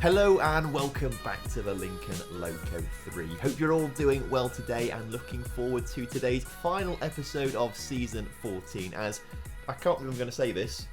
Hello and welcome back to the Lincoln Loco 3. Hope you're all doing well today and looking forward to today's final episode of Season 14 as, I can't believe I'm going to say this,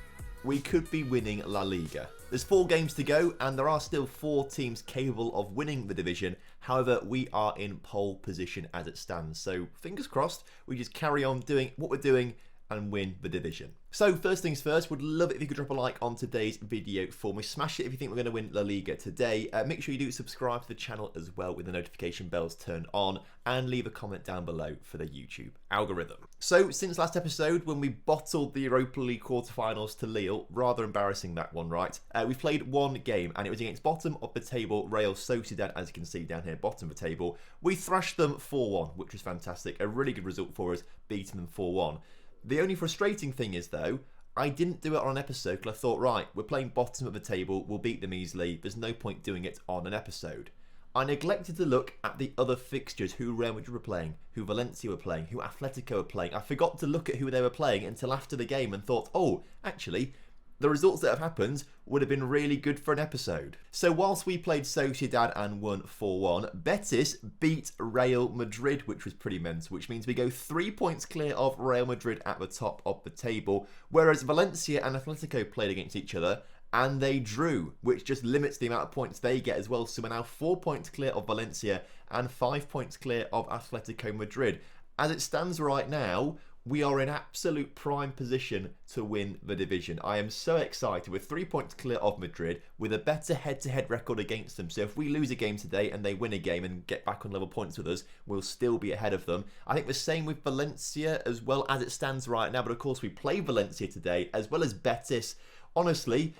we could be winning La Liga. There's 4 games to go and there are still 4 teams capable of winning the division. However, we are in pole position as it stands. So fingers crossed, we just carry on doing what we're doing and win the division. So first things first, would love it if you could drop a like on today's video for me. Smash it if you think we're going to win La Liga today. Make sure you do subscribe to the channel as well with the notification bells turned on and leave a comment down below for the YouTube algorithm. So since last episode when we bottled the Europa League quarterfinals to Lille, rather embarrassing that one, right? We've played one game and it was against bottom of the table Real Sociedad, as you can see down here, bottom of the table. We thrashed them 4-1, which was fantastic. A really good result for us, beating them 4-1. The only frustrating thing is, though, I didn't do it on an episode because I thought, right, we're playing bottom of the table, we'll beat them easily, there's no point doing it on an episode. I neglected to look at the other fixtures, who Real Madrid were playing, who Valencia were playing, who Atletico were playing. I forgot to look at who they were playing until after the game and thought, oh, actually, the results that have happened would have been really good for an episode. So whilst we played Sociedad and won 4-1, Betis beat Real Madrid, which was pretty mental, which means we go 3 points clear of Real Madrid at the top of the table, whereas Valencia and Atletico played against each other and they drew, which just limits the amount of points they get as well. So we're now 4 points clear of Valencia and 5 points clear of Atletico Madrid. As it stands right now, we are in absolute prime position to win the division. I am so excited. We're 3 points clear of Madrid with a better head-to-head record against them. So if we lose a game today and they win a game and get back on level points with us, we'll still be ahead of them. I think the same with Valencia as well as it stands right now. But of course, we play Valencia today as well as Betis. Honestly,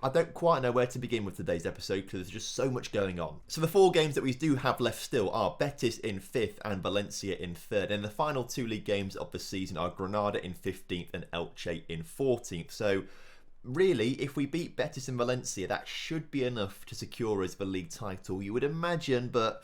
I don't quite know where to begin with today's episode because there's just so much going on. So the 4 games that we do have left still are Betis in 5th and Valencia in 3rd. And the final 2 league games of the season are Granada in 15th and Elche in 14th. So really, if we beat Betis and Valencia, that should be enough to secure us the league title, you would imagine, but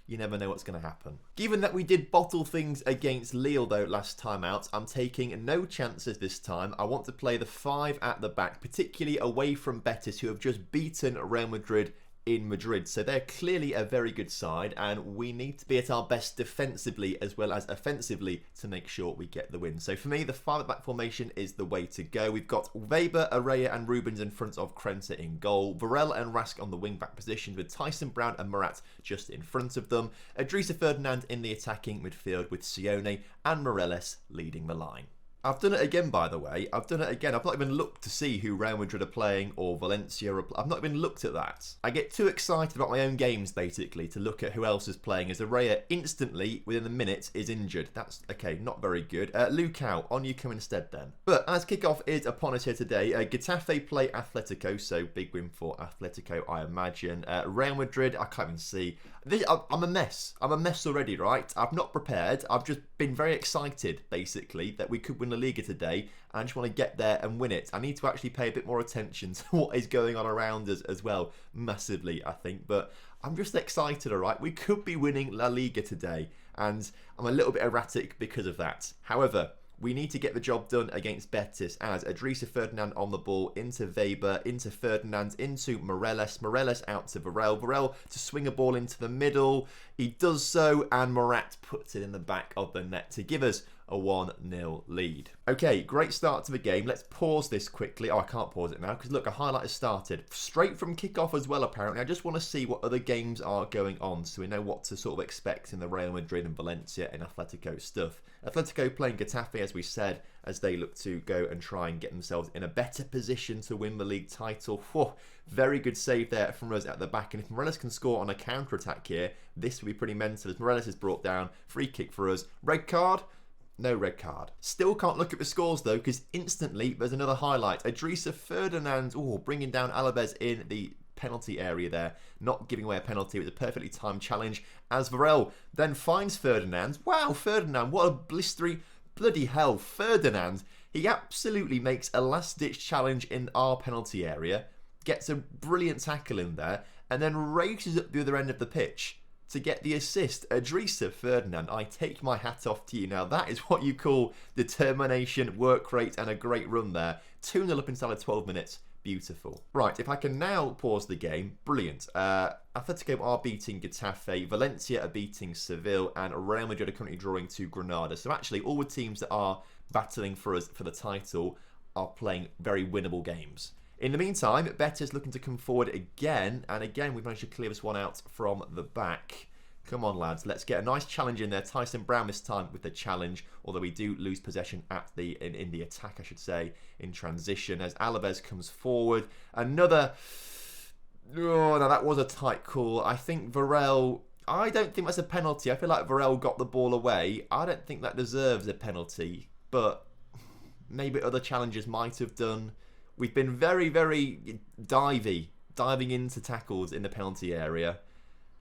you never know what's going to happen. Given that we did bottle things against Lille though last time out, I'm taking no chances this time. I want to play the 5 at the back, particularly away from Betis, who have just beaten Real Madrid in Madrid. So they're clearly a very good side and we need to be at our best defensively as well as offensively to make sure we get the win. So for me, the 5 at back formation is the way to go. We've got Weber, Araya and Rubens in front of Krenta in goal. Varela and Rask on the wing back positions with Tyson Brown and Murat just in front of them. Idrissa Ferdinand in the attacking midfield with Sione and Morelos leading the line. I've done it again, by the way. I've done it again. I've not even looked to see who Real Madrid are playing or Valencia. I've not even looked at that. I get too excited about my own games, basically, to look at who else is playing, as Araya instantly, within a minute, is injured. That's, okay, not very good. Lucao, on you come instead then. But as kickoff is upon us here today, Getafe play Atletico, so big win for Atletico, I imagine. Real Madrid, I can't even see. I'm a mess. I'm a mess already, right? I've not prepared. I've just been very excited, basically, that we could win the Liga today. And I just want to get there and win it. I need to actually pay a bit more attention to what is going on around us as well. Massively, I think. But I'm just excited, all right? We could be winning La Liga today. And I'm a little bit erratic because of that. However, we need to get the job done against Betis as Idrissa Ferdinand on the ball into Weber, into Ferdinand, into Morelos. Morelos out to Varela. Varela to swing a ball into the middle. He does so and Murat puts it in the back of the net to give us a 1-0 lead. Okay, great start to the game. Let's pause this quickly. Oh, I can't pause it now because look, a highlight has started. Straight from kickoff as well, apparently. I just want to see what other games are going on so we know what to sort of expect in the Real Madrid and Valencia and Atletico stuff. Atletico playing Getafe, as we said, as they look to go and try and get themselves in a better position to win the league title. Whew, very good save there from us at the back. And if Morelos can score on a counter-attack here, this will be pretty mental as Morelos is brought down. Free kick for us. Red card? No red card. Still can't look at the scores though because instantly there's another highlight. Idrissa Ferdinand, bringing down Alaves in the penalty area there, not giving away a penalty. It was a perfectly timed challenge as Varela then finds Ferdinand. Wow, Ferdinand, what a blistery, bloody hell, Ferdinand. He absolutely makes a last-ditch challenge in our penalty area, gets a brilliant tackle in there, and then races up the other end of the pitch to get the assist. Idrissa Ferdinand, I take my hat off to you. Now that is what you call determination, work rate and a great run there. 2-0 up inside of 12 minutes. Beautiful. Right, if I can now pause the game, brilliant. Atletico are beating Getafe, Valencia are beating Seville, and Real Madrid are currently drawing to Granada. So actually, all the teams that are battling for us for the title are playing very winnable games. In the meantime, Betis looking to come forward again, and again we've managed to clear this one out from the back. Come on, lads, let's get a nice challenge in there. Tyson Brown this time with the challenge, although we do lose possession at in the attack, I should say, in transition, as Alaves comes forward. Another... Oh, no, that was a tight call. I think Varel... I don't think that's a penalty. I feel like Varel got the ball away. I don't think that deserves a penalty, but maybe other challengers might have done. We've been very, very diving into tackles in the penalty area.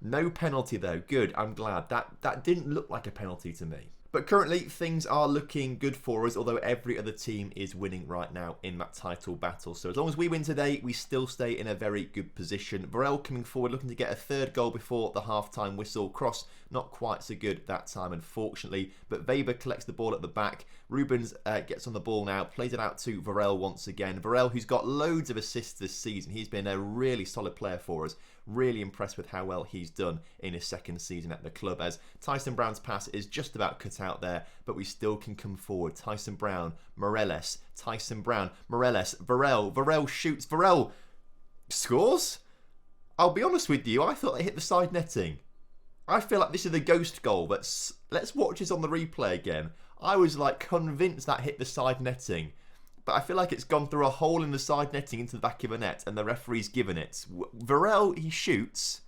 No penalty though. Good, I'm glad. That didn't look like a penalty to me. But currently, things are looking good for us, although every other team is winning right now in that title battle. So as long as we win today, we still stay in a very good position. Varel coming forward, looking to get a third goal before the half-time whistle. Cross, not quite so good that time, unfortunately. But Weber collects the ball at the back. Rubens gets on the ball now, plays it out to Varel once again. Varel, who's got loads of assists this season. He's been a really solid player for us. Really impressed with how well he's done in his second season at the club, as Tyson Brown's pass is just about cut out there, but we still can come forward. Tyson Brown, Morelos, Tyson Brown, Morelos, Varel shoots, Varel scores? I'll be honest with you, I thought they hit the side netting. I feel like this is the ghost goal, but let's watch this on the replay again. I was like convinced that hit the side netting, but I feel like it's gone through a hole in the side netting into the back of a net, and the referee's given it. Varel, he shoots.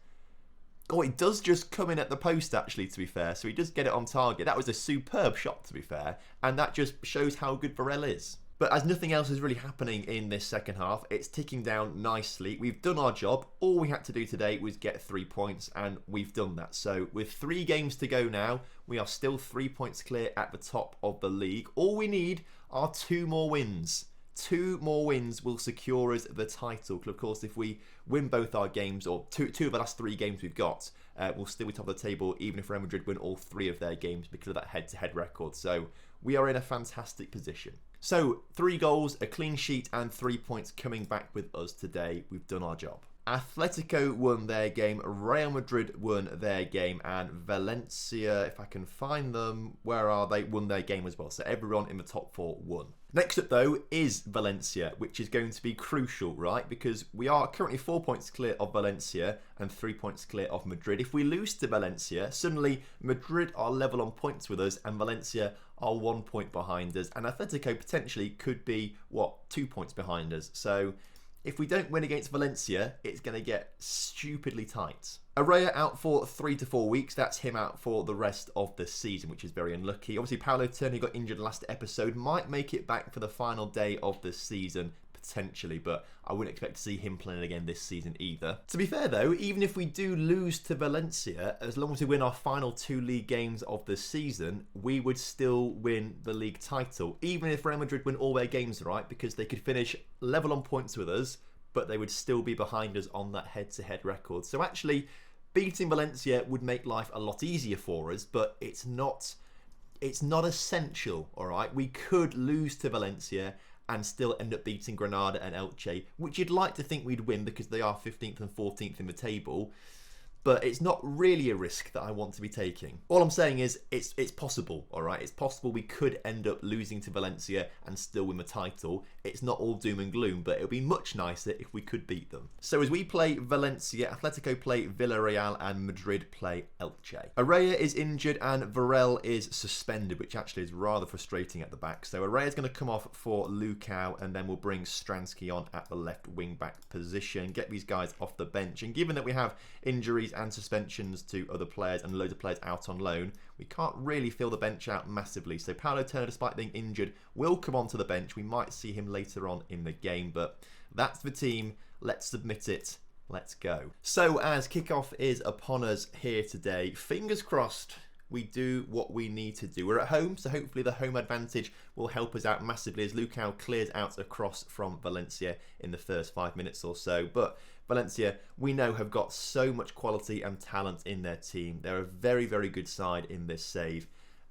Oh, it does just come in at the post, actually, to be fair. So he does get it on target. That was a superb shot, to be fair. And that just shows how good Varel is. But as nothing else is really happening in this second half, it's ticking down nicely. We've done our job. All we had to do today was get 3 points, and we've done that. So with 3 games to go now, we are still 3 points clear at the top of the league. All we need are 2 more wins. 2 more wins will secure us the title. Of course, if we win both our games, or two of the last 3 games we've got, we'll still be top of the table, even if Real Madrid win all 3 of their games because of that head-to-head record. So we are in a fantastic position. So 3 goals, a clean sheet, and 3 points coming back with us today. We've done our job. Atletico won their game, Real Madrid won their game, and Valencia, if I can find them, where are they, won their game as well. So everyone in the top 4 won. Next up though is Valencia, which is going to be crucial, right? Because we are currently 4 points clear of Valencia and 3 points clear of Madrid. If we lose to Valencia, suddenly Madrid are level on points with us and Valencia are 1 point behind us. And Atletico potentially could be, 2 points behind us. So if we don't win against Valencia, it's going to get stupidly tight. Araya out for 3 to 4 weeks. That's him out for the rest of the season, which is very unlucky. Obviously, Paulo Turner, who got injured last episode, might make it back for the final day of the season, potentially, but I wouldn't expect to see him playing again this season either. To be fair, though, even if we do lose to Valencia, as long as we win our final 2 league games of the season, we would still win the league title, even if Real Madrid win all their games, right? Because they could finish level on points with us, but they would still be behind us on that head-to-head record. So actually, beating Valencia would make life a lot easier for us, but it's not essential, all right? We could lose to Valencia and still end up beating Granada and Elche, which you'd like to think we'd win because they are 15th and 14th in the table. But it's not really a risk that I want to be taking. All I'm saying is it's possible, all right? It's possible we could end up losing to Valencia and still win the title. It's not all doom and gloom, but it would be much nicer if we could beat them. So as we play Valencia, Atletico play Villarreal and Madrid play Elche. Araya is injured and Varel is suspended, which actually is rather frustrating at the back. So Araya is going to come off for Lukau, and then we'll bring Stransky on at the left wing back position, get these guys off the bench. And given that we have injuries and suspensions to other players and loads of players out on loan, we can't really fill the bench out massively. So Paulo Turner, despite being injured, will come onto the bench. We might see him later on in the game, but that's the team. Let's submit it. Let's go. So as kickoff is upon us here today, fingers crossed we do what we need to do. We're at home, so hopefully the home advantage will help us out massively as Lukau clears out across from Valencia in the first 5 minutes or so. But Valencia, we know, have got so much quality and talent in their team. They're a very, very good side in this save.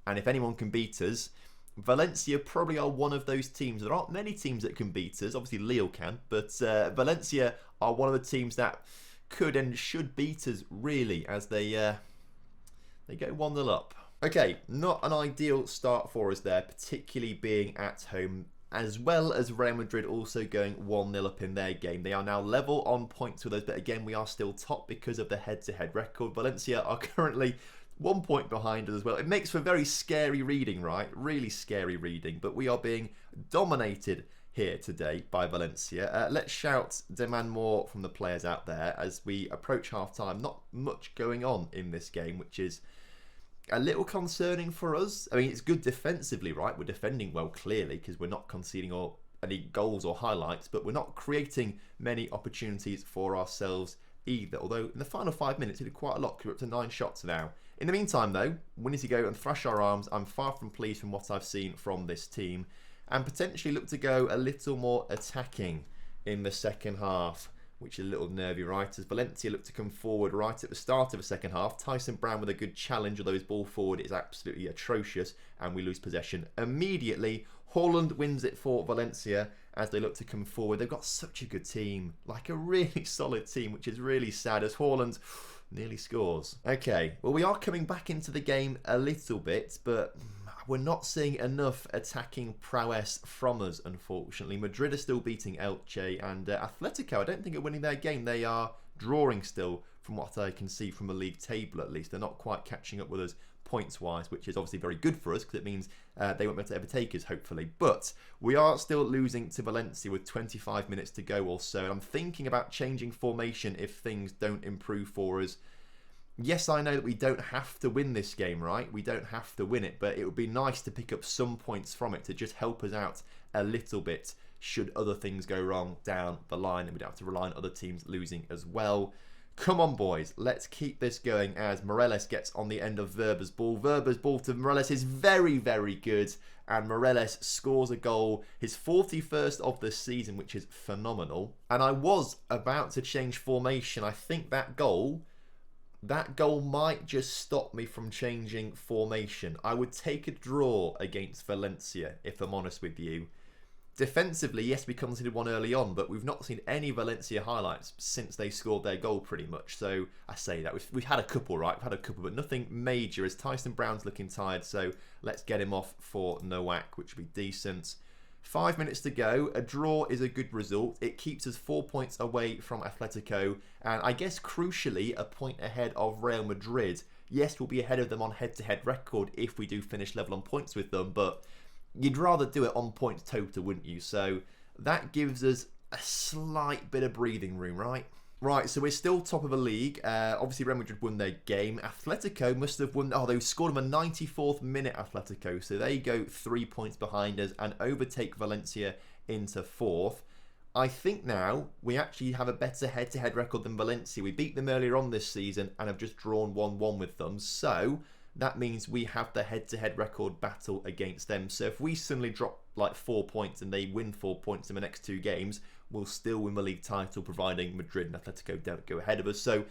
And if anyone can beat us, Valencia probably are one of those teams. There aren't many teams that can beat us. Obviously, Lille can, but Valencia are one of the teams that could and should beat us, really, as they go 1-0 up. Okay, not an ideal start for us there, particularly being at home, as well as Real Madrid also going 1-0 up in their game. They are now level on points with us, but again, we are still top because of the head-to-head record. Valencia are currently 1 point behind us as well. It makes for very scary reading, right? Really scary reading, but we are being dominated here today by Valencia. Let's shout, demand more from the players out there as we approach half-time. Not much going on in this game, which is a little concerning for us. I mean, it's good defensively, right? We're defending well, clearly, because we're not conceding any goals or highlights, but we're not creating many opportunities for ourselves either. Although in the final 5 minutes, we did quite a lot, because we're up to 9 shots now. In the meantime, though, we need to go and thrash our arms. I'm far from pleased from what I've seen from this team, and potentially look to go a little more attacking in the second half, which is a little nervy, right? As Valencia look to come forward right at the start of the second half. Tyson Brown with a good challenge, although his ball forward is absolutely atrocious, and we lose possession immediately. Haaland wins it for Valencia as they look to come forward. They've got such a good team, like a really solid team, which is really sad as Haaland nearly scores. Okay, well, we are coming back into the game a little bit, but we're not seeing enough attacking prowess from us, unfortunately. Madrid are still beating Elche, and Atletico, I don't think, are winning their game. They are drawing still, from what I can see from the league table at least. They're not quite catching up with us points-wise, which is obviously very good for us, because it means they won't be able to overtake us, hopefully. But we are still losing to Valencia with 25 minutes to go or so, and I'm thinking about changing formation if things don't improve for us. Yes, I know that we don't have to win this game, right? We don't have to win it, but it would be nice to pick up some points from it to just help us out a little bit should other things go wrong down the line, and we don't have to rely on other teams losing as well. Come on, boys. Let's keep this going as Morelos gets on the end of Verba's ball. Verba's ball to Morelos is very, very good, and Morelos scores a goal, his 41st of the season, which is phenomenal. And I was about to change formation. I think that goal might just stop me from changing formation. I would take a draw against Valencia, if I'm honest with you. Defensively, yes, we conceded one early on, but we've not seen any Valencia highlights since they scored their goal, pretty much. So I say that. We've had a couple, right? We've had a couple, but nothing major, as Tyson Brown's looking tired. So let's get him off for Nowak, which would be decent. 5 minutes to go. A draw is a good result. It keeps us 4 points away from Atletico, and I guess crucially a point ahead of Real Madrid. Yes, we'll be ahead of them on head-to-head record if we do finish level on points with them, but you'd rather do it on points total, wouldn't you? So that gives us a slight bit of breathing room, right? Right, so we're still top of the league. Obviously, Real Madrid won their game. Atletico must have won. Oh, they scored them a 94th minute, Atletico. So they go 3 points behind us and overtake Valencia into 4th. I think now we actually have a better head-to-head record than Valencia. We beat them earlier on this season and have just drawn 1-1 with them. So that means we have the head-to-head record battle against them. So if we suddenly drop like 4 points and they win 4 points in the next 2 games, we'll still win the league title, providing Madrid and Atletico don't go ahead of us. So,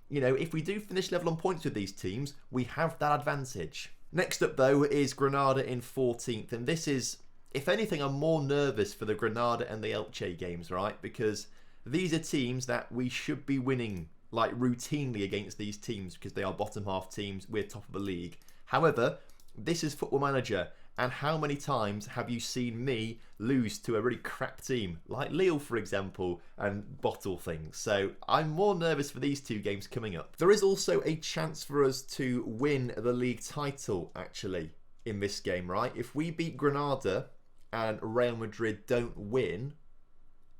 you know, if we do finish level on points with these teams, we have that advantage. Next up, though, is Granada in 14th. And this is, if anything, I'm more nervous for the Granada and the Elche games, right? Because these are teams that we should be winning like routinely against these teams, because they are bottom half teams. We're top of the league. However, this is Football Manager, and how many times have you seen me lose to a really crap team like Lille, for example, and bottle things? So I'm more nervous for these 2 games coming up. There is also a chance for us to win the league title, actually, in this game, right? If we beat Granada and Real Madrid don't win,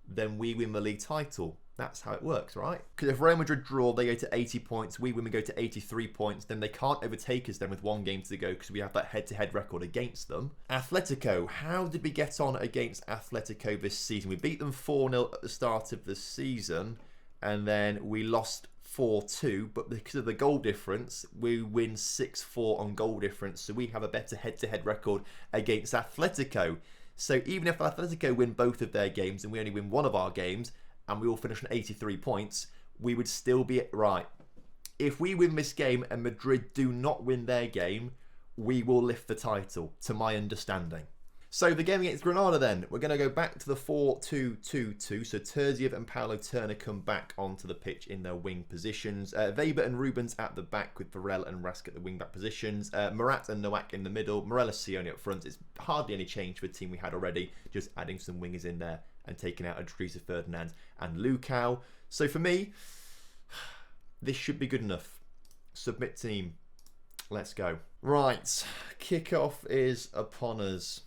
then we win the league title. That's how it works, right? Because if Real Madrid draw, they go to 80 points. We win, we go to 83 points. Then they can't overtake us then with 1 game to go, because we have that head-to-head record against them. Atletico. How did we get on against Atletico this season? We beat them 4-0 at the start of the season, and then we lost 4-2. But because of the goal difference, we win 6-4 on goal difference. So we have a better head-to-head record against Atletico. So even if Atletico win both of their games and we only win one of our games, and we all finish on 83 points, we would still be right. If we win this game and Madrid do not win their game, we will lift the title, to my understanding. So the game against Granada then, we're going to go back to the 4-2-2-2. So Terziev and Paulo Turner come back onto the pitch in their wing positions. Weber and Rubens at the back with Varela and Rask at the wing back positions. Murat and Nowak in the middle. Morelos Sione up front. It's hardly any change for the team we had already, just adding some wingers in there and taking out Adrisa Ferdinand and Lukau. So for me, this should be good enough. Submit team. Let's go. Right, kickoff is upon us.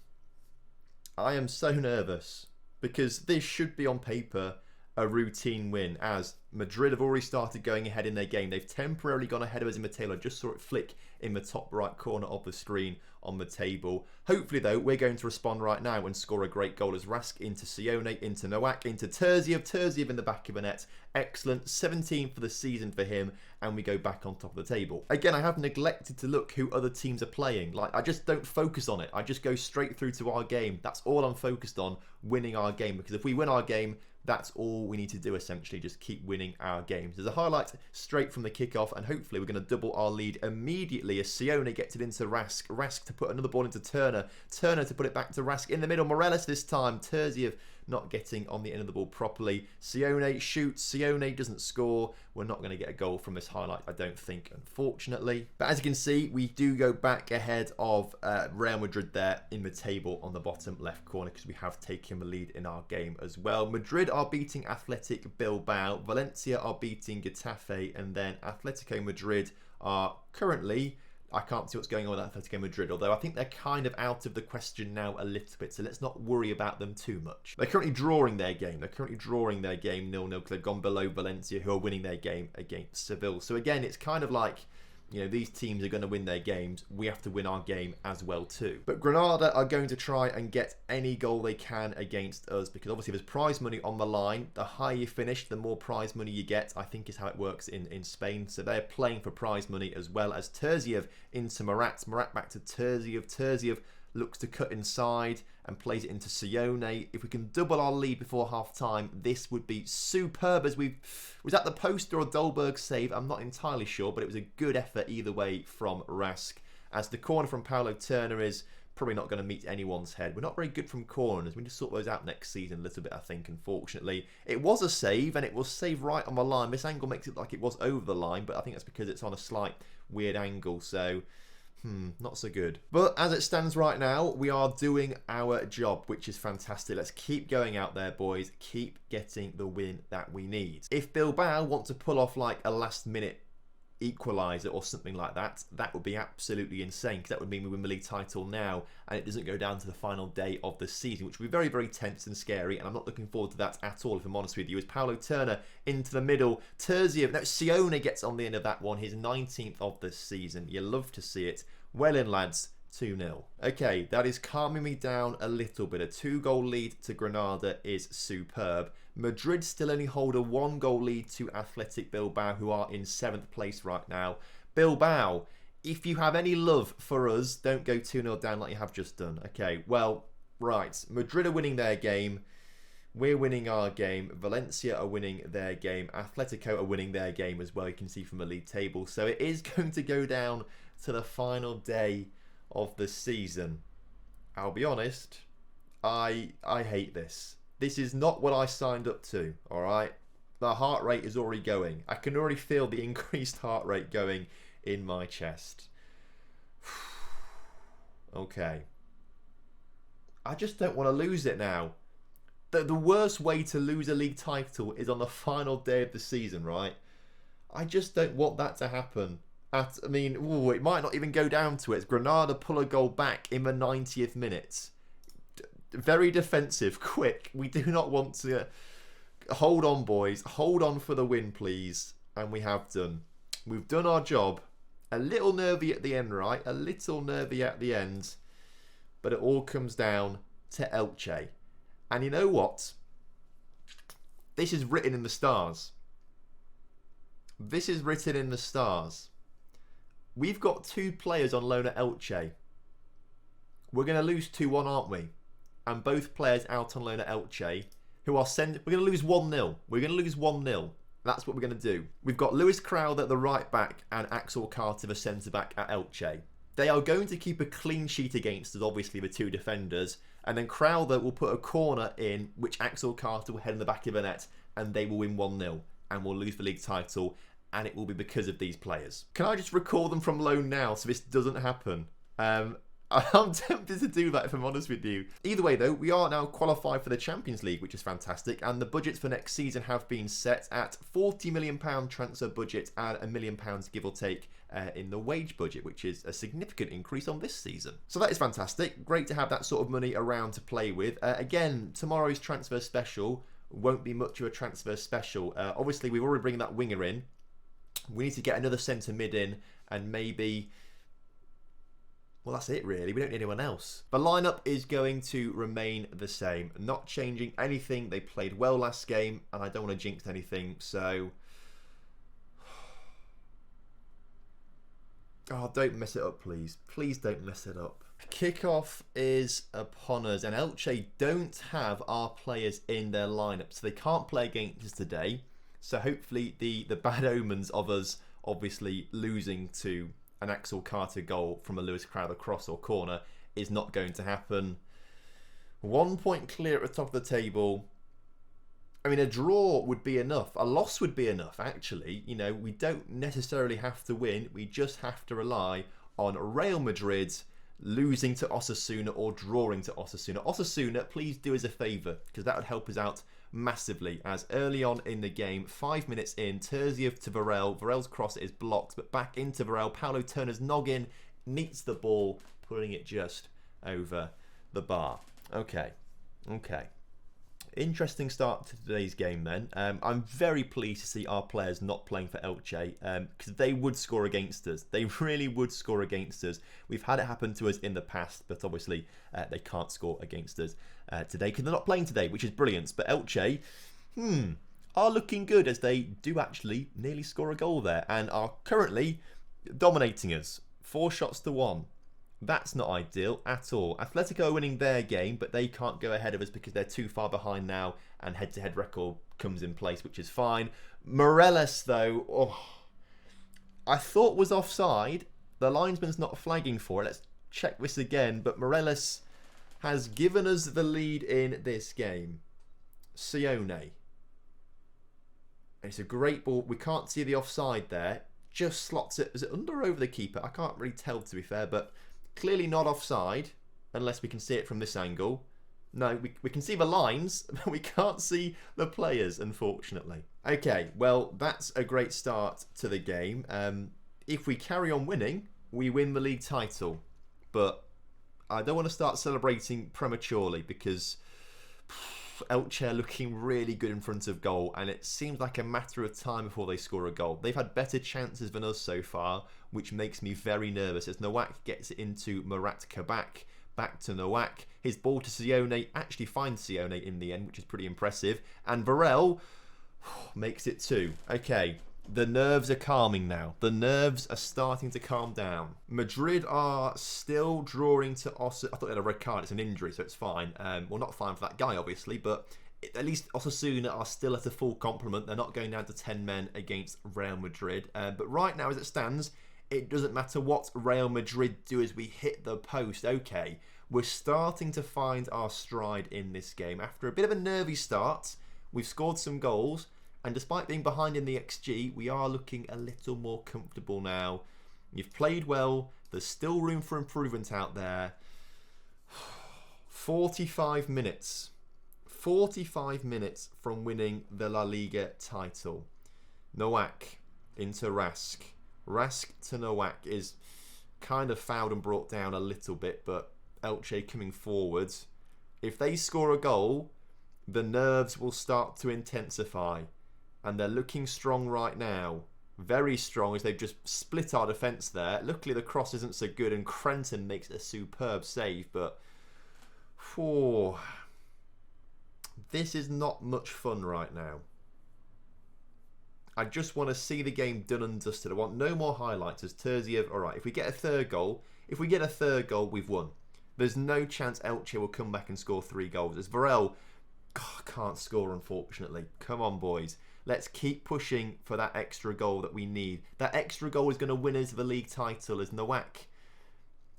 I am so nervous because this should be on paper a routine win, as Madrid have already started going ahead in their game. They've temporarily gone ahead of us in the table. I just saw it flick in the top right corner of the screen on the table. Hopefully though, we're going to respond right now and score a great goal as Rask into Sione, into Nowak, into Terziev in the back of the net. Excellent, 17 for the season for him, and we go back on top of the table. Again, I have neglected to look who other teams are playing. Like, I just don't focus on it. I just go straight through to our game. That's all I'm focused on, winning our game, because if we win our game, that's all we need to do, essentially, just keep winning our games. There's a highlight straight from the kickoff, and hopefully we're going to double our lead immediately as Sione gets it into Rask. Rask to put another ball into Turner. Turner to put it back to Rask in the middle. Morelos this time. Terziev not getting on the end of the ball properly. Sione shoots. Sione doesn't score. We're not going to get a goal from this highlight, I don't think, unfortunately. But as you can see, we do go back ahead of Real Madrid there in the table on the bottom left corner, because we have taken the lead in our game as well. Madrid are beating Athletic Bilbao. Valencia are beating Getafe. And then Atletico Madrid are currently... I can't see what's going on with Atletico Madrid, although I think they're kind of out of the question now a little bit, so let's not worry about them too much. They're currently drawing their game. They're currently drawing their game 0-0 because they've gone below Valencia, who are winning their game against Seville. So again, it's kind of like, you know, these teams are going to win their games. We have to win our game as well too. But Granada are going to try and get any goal they can against us, because obviously there's prize money on the line. The higher you finish, the more prize money you get, I think is how it works in Spain. So they're playing for prize money as well, as Terziev into Murat. Murat back to Terziev. Terziev looks to cut inside and plays it into Sione. If we can double our lead before half-time, this would be superb. As was that the post or a Dolberg save? I'm not entirely sure, but it was a good effort either way from Rask. As the corner from Paulo Turner is probably not going to meet anyone's head. We're not very good from corners. We need to sort those out next season a little bit, I think, unfortunately. It was a save, and it was saved right on the line. This angle makes it like it was over the line, but I think that's because it's on a slight weird angle, so... not so good. But as it stands right now, we are doing our job, which is fantastic. Let's keep going out there, boys. Keep getting the win that we need. If Bilbao want to pull off like a last-minute equaliser or something like that, that would be absolutely insane, because that would mean we win the league title now and it doesn't go down to the final day of the season, which would be very, very tense and scary, and I'm not looking forward to that at all, if I'm honest with you. As Paulo Turner into the middle, Terziev, no, Sione gets on the end of that one, his 19th of the season. You love to see it. Well in, lads. 2-0. Okay, that is calming me down a little bit. A 2-goal lead to Granada is superb. Madrid still only hold a 1-goal lead to Athletic Bilbao, who are in 7th place right now. Bilbao, if you have any love for us, don't go 2-0 down like you have just done. Okay, well, right. Madrid are winning their game. We're winning our game. Valencia are winning their game. Atletico are winning their game as well, you can see from the league table. So it is going to go down to the final day of the season. I'll be honest, I hate this. This is not what I signed up to, alright? The heart rate is already going. I can already feel the increased heart rate going in my chest. Okay. I just don't want to lose it now. The worst way to lose a league title is on the final day of the season, right? I just don't want that to happen. It might not even go down to it. Granada pull a goal back in the 90th minute. Very defensive, quick. We do not want to... Hold on, boys. Hold on for the win, please. And we have done. We've done our job. A little nervy at the end, right? A little nervy at the end. But it all comes down to Elche. And you know what? This is written in the stars. This is written in the stars. We've got 2 players on loan at Elche. We're going to lose 2-1, aren't we? And both players out on loan at Elche, who are we're going to lose 1-0. We're going to lose 1-0. That's what we're going to do. We've got Lewis Crowder at the right back and Axel Carter, the centre back, at Elche. They are going to keep a clean sheet against us, obviously, the two defenders. And then Crowther will put a corner in, which Axel Carter will head in the back of the net, and they will win 1-0 and will lose the league title. And it will be because of these players. Can I just recall them from loan now so this doesn't happen? I'm tempted to do that if I'm honest with you. Either way though, we are now qualified for the Champions League, which is fantastic, and the budgets for next season have been set at £40 million transfer budget and £1 million give or take in the wage budget, which is a significant increase on this season. So that is fantastic. Great to have that sort of money around to play with. Again, tomorrow's transfer special won't be much of a transfer special. Obviously, we've already bringing that winger in. We need to get another centre mid in and maybe... Well, that's it really. We don't need anyone else. The lineup is going to remain the same. Not changing anything. They played well last game and I don't want to jinx anything. So... Oh, don't mess it up, please. Please don't mess it up. Kickoff is upon us and Elche don't have our players in their lineup. So they can't play against us today. So hopefully the bad omens of us obviously losing to an Axel Carter goal from a Lewis Crowther cross or corner is not going to happen. 1 point clear at the top of the table. I mean, a draw would be enough. A loss would be enough, actually. You know, we don't necessarily have to win. We just have to rely on Real Madrid losing to Osasuna or drawing to Osasuna. Osasuna, please do us a favour, because that would help us out massively, as early on in the game, 5 minutes in, Terziev to Varel. Varel's cross is blocked, but back into Varel. Paulo Turner's noggin neats the ball, putting it just over the bar. Okay. Interesting start to today's game then. I'm very pleased to see our players not playing for Elche, because they would score against us. They really would score against us. We've had it happen to us in the past, but obviously they can't score against us today because they're not playing today, which is brilliant. But Elche, are looking good as they do actually nearly score a goal there and are currently dominating us. 4 shots to 1. That's not ideal at all. Atletico are winning their game, but they can't go ahead of us because they're too far behind now, and head-to-head record comes in place, which is fine. Morelos, though, I thought was offside. The linesman's not flagging for it. Let's check this again, but Morelos has given us the lead in this game. Sione. It's a great ball. We can't see the offside there. Just slots it. Is it under or over the keeper? I can't really tell, to be fair, but... Clearly not offside, unless we can see it from this angle. No, we can see the lines, but we can't see the players, unfortunately. Okay, well, that's a great start to the game. If we carry on winning, we win the league title. But I don't want to start celebrating prematurely because Elche are looking really good in front of goal, and it seems like a matter of time before they score a goal. They've had better chances than us so far, which makes me very nervous as Nowak gets it into Murat Kabak. Back to Nowak. His ball to Sione actually finds Sione in the end, which is pretty impressive. And Varel makes it 2. Okay, the nerves are calming now. The nerves are starting to calm down. Madrid are still drawing to Osasuna. I thought they had a red card. It's an injury, so it's fine. Well, not fine for that guy, obviously, but at least Osasuna are still at a full complement. They're not going down to 10 men against Real Madrid. But right now, as it stands, it doesn't matter what Real Madrid do as we hit the post. Okay, we're starting to find our stride in this game. After a bit of a nervy start, we've scored some goals. And despite being behind in the XG, we are looking a little more comfortable now. You've played well. There's still room for improvement out there. 45 minutes. 45 minutes from winning the La Liga title. Nowak into Rask. Rask to Nowak is kind of fouled and brought down a little bit, but Elche coming forwards. If they score a goal, the nerves will start to intensify. And they're looking strong right now. Very strong as they've just split our defence there. Luckily the cross isn't so good and Crenton makes a superb save, but... this is not much fun right now. I just want to see the game done and dusted. I want no more highlights as Terziev. Alright, if we get a third goal, we've won. There's no chance Elche will come back and score 3 goals. As Varel can't score, unfortunately. Come on, boys. Let's keep pushing for that extra goal that we need. That extra goal is going to win us the league title as Nowak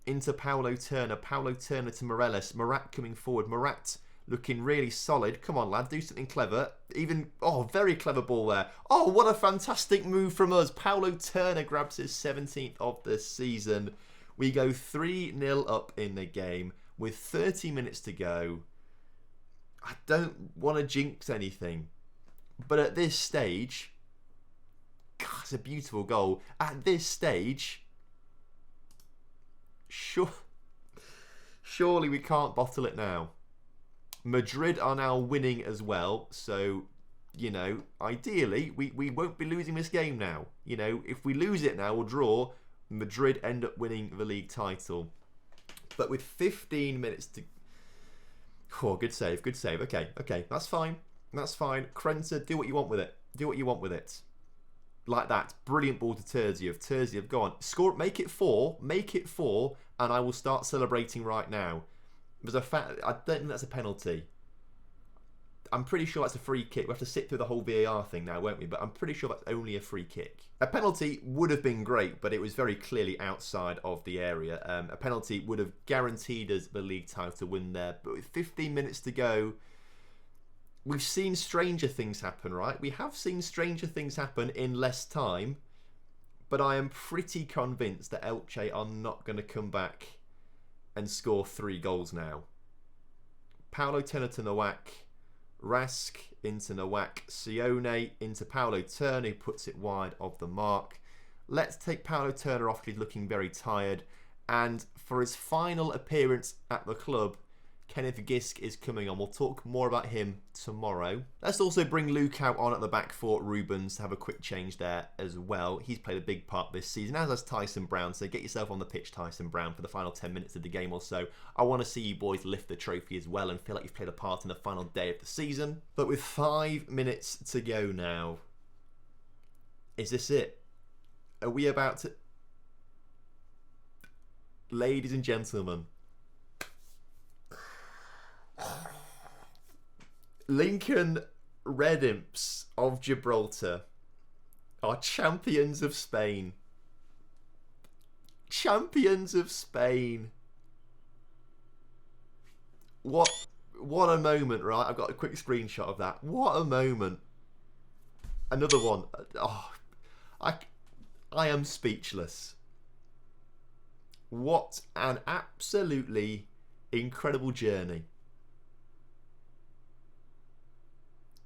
into Paulo Turner to Morelos, Murat coming forward, Murat looking really solid. Come on, lad, do something clever. Very clever ball there. Oh, what a fantastic move from us. Paulo Turner grabs his 17th of the season. We go 3-0 up in the game with 30 minutes to go. I don't want to jinx anything, but at this stage, God, it's a beautiful goal. At this stage, surely we can't bottle it now. Madrid are now winning as well, so, ideally, we won't be losing this game now. If we lose it now or draw, Madrid end up winning the league title. But with 15 minutes to... Oh, good save. Okay, that's fine. Krenta, do what you want with it. Like that. Brilliant ball to Terziev. Go on. Score. Make it 4, and I will start celebrating right now. There's a fact. I don't think that's a penalty. I'm pretty sure that's a free kick. We have to sit through the whole VAR thing now, won't we? But I'm pretty sure that's only a free kick. A penalty would have been great, but it was very clearly outside of the area. A penalty would have guaranteed us the league title win there. But with 15 minutes to go, we've seen stranger things happen, right? We have seen stranger things happen in less time. But I am pretty convinced that Elche are not going to come back and score 3 goals now. Paulo Turner to Nowak. Rask into Nowak. Sione into Paulo Turner, who puts it wide of the mark. Let's take Paulo Turner off. He's looking very tired. And for his final appearance at the club, Kenneth Gisk is coming on. We'll talk more about him tomorrow. Let's also bring Luke out on at the back for Rubens to have a quick change there as well. He's played a big part this season, as has Tyson Brown. So get yourself on the pitch, Tyson Brown, for the final 10 minutes of the game or so. I want to see you boys lift the trophy as well and feel like you've played a part in the final day of the season. But with 5 minutes to go now, is this it? Are we about to... Ladies and gentlemen, Lincoln Red Imps of Gibraltar are champions of Spain. Champions of Spain. What a moment, right? I've got a quick screenshot of that. What a moment. Another one. Oh, I am speechless. What an absolutely incredible journey.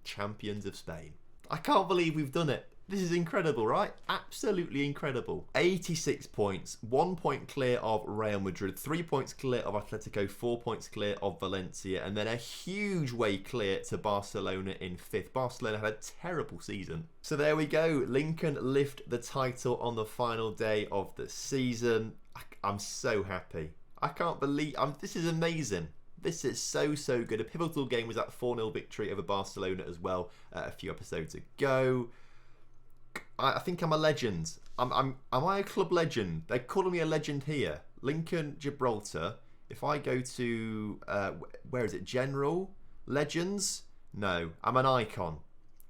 Champions of Spain. I can't believe we've done it. This is incredible, right? Absolutely incredible. 86 points, 1 point clear of Real Madrid, 3 points clear of Atletico, 4 points clear of Valencia, and then a huge way clear to Barcelona in 5th. Barcelona had a terrible season. So there we go. Lincoln lift the title on the final day of the season. I'm so happy. I can't believe... this is amazing. This is so good. A pivotal game was that 4-0 victory over Barcelona as well a few episodes ago. I think I'm a legend. Am I a club legend? They're calling me a legend here. Lincoln, Gibraltar. If I go to... where is it? General? Legends? No. I'm an icon.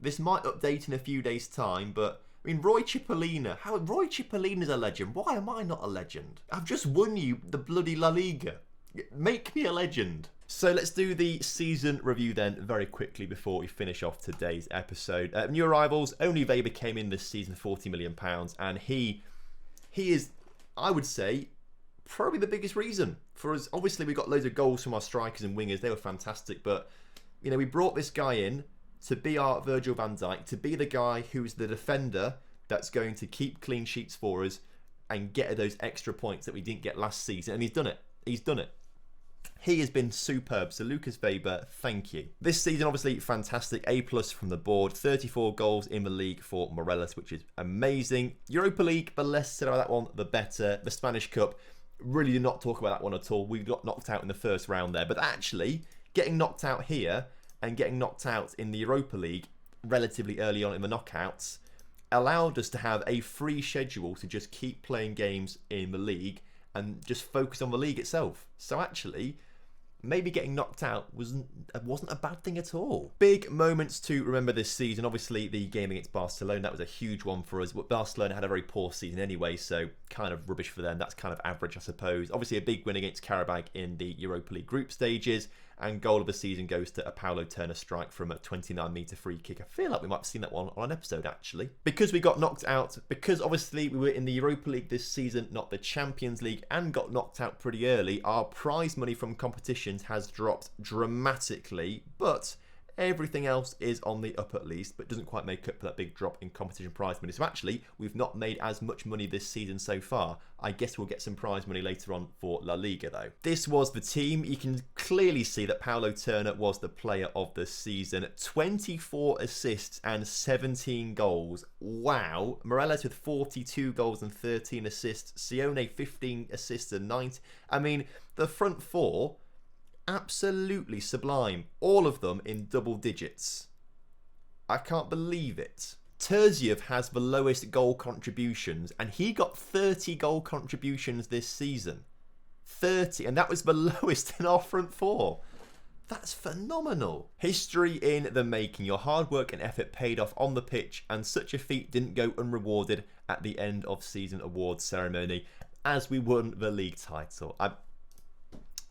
This might update in a few days' time, but... I mean, Roy Chipolina. Roy Chipolina's a legend. Why am I not a legend? I've just won you the bloody La Liga. Make me a legend. So let's do the season review then very quickly before we finish off today's episode. New arrivals, only Weber came in this season, £40 million, and he is, I would say, probably the biggest reason for us. Obviously, we got loads of goals from our strikers and wingers. They were fantastic, but, we brought this guy in to be our Virgil van Dijk, to be the guy who's the defender that's going to keep clean sheets for us and get those extra points that we didn't get last season, and he's done it. He has been superb. So Lucas Weber, thank you. This season, obviously, fantastic. A+ from the board. 34 goals in the league for Morelos, which is amazing. Europa League, the less said about that one, the better. The Spanish Cup, really did not talk about that one at all. We got knocked out in the first round there. But actually, getting knocked out here and getting knocked out in the Europa League relatively early on in the knockouts allowed us to have a free schedule to just keep playing games in the league and just focus on the league itself. So actually, maybe getting knocked out wasn't a bad thing at all. Big moments to remember this season. Obviously, the game against Barcelona, that was a huge one for us. But Barcelona had a very poor season anyway, so kind of rubbish for them. That's kind of average, I suppose. Obviously, a big win against Qarabag in the Europa League group stages. And goal of the season goes to a Paulo Turner strike from a 29-metre free kick. I feel like we might have seen that one on an episode, actually. Because we got knocked out, because obviously we were in the Europa League this season, not the Champions League, and got knocked out pretty early, our prize money from competitions has dropped dramatically, but everything else is on the up at least, but doesn't quite make up for that big drop in competition prize money. So actually, we've not made as much money this season so far. I guess we'll get some prize money later on for La Liga though. This was the team. You can clearly see that Paulo Turner was the player of the season. 24 assists and 17 goals. Wow. Morelos with 42 goals and 13 assists. Sione 15 assists and 9. I mean, the front four, absolutely sublime. All of them in double digits. I can't believe it. Terziev has the lowest goal contributions, and he got 30 goal contributions this season. 30, and that was the lowest in our front four. That's phenomenal. History in the making. Your hard work and effort paid off on the pitch, and such a feat didn't go unrewarded at the end of season awards ceremony as we won the league title.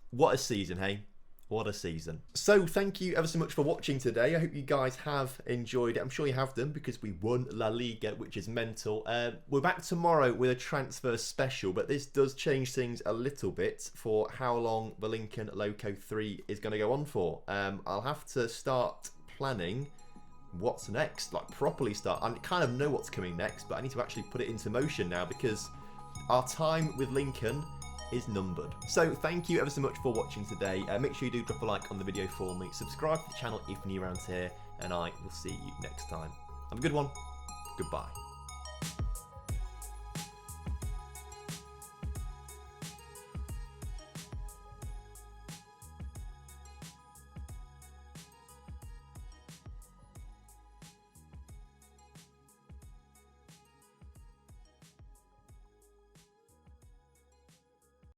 What a season, hey? What a season. So thank you ever so much for watching today. I hope you guys have enjoyed it. I'm sure you have done because we won La Liga, which is mental. We're back tomorrow with a transfer special, but this does change things a little bit for how long the Lincoln Loco 3 is going to go on for. I'll have to start planning what's next, like properly start. I kind of know what's coming next, but I need to actually put it into motion now because our time with Lincoln is numbered. So thank you ever so much for watching today. Make sure you do drop a like on the video for me. Subscribe to the channel if you're new around here, and I will see you next time. Have a good one. Goodbye.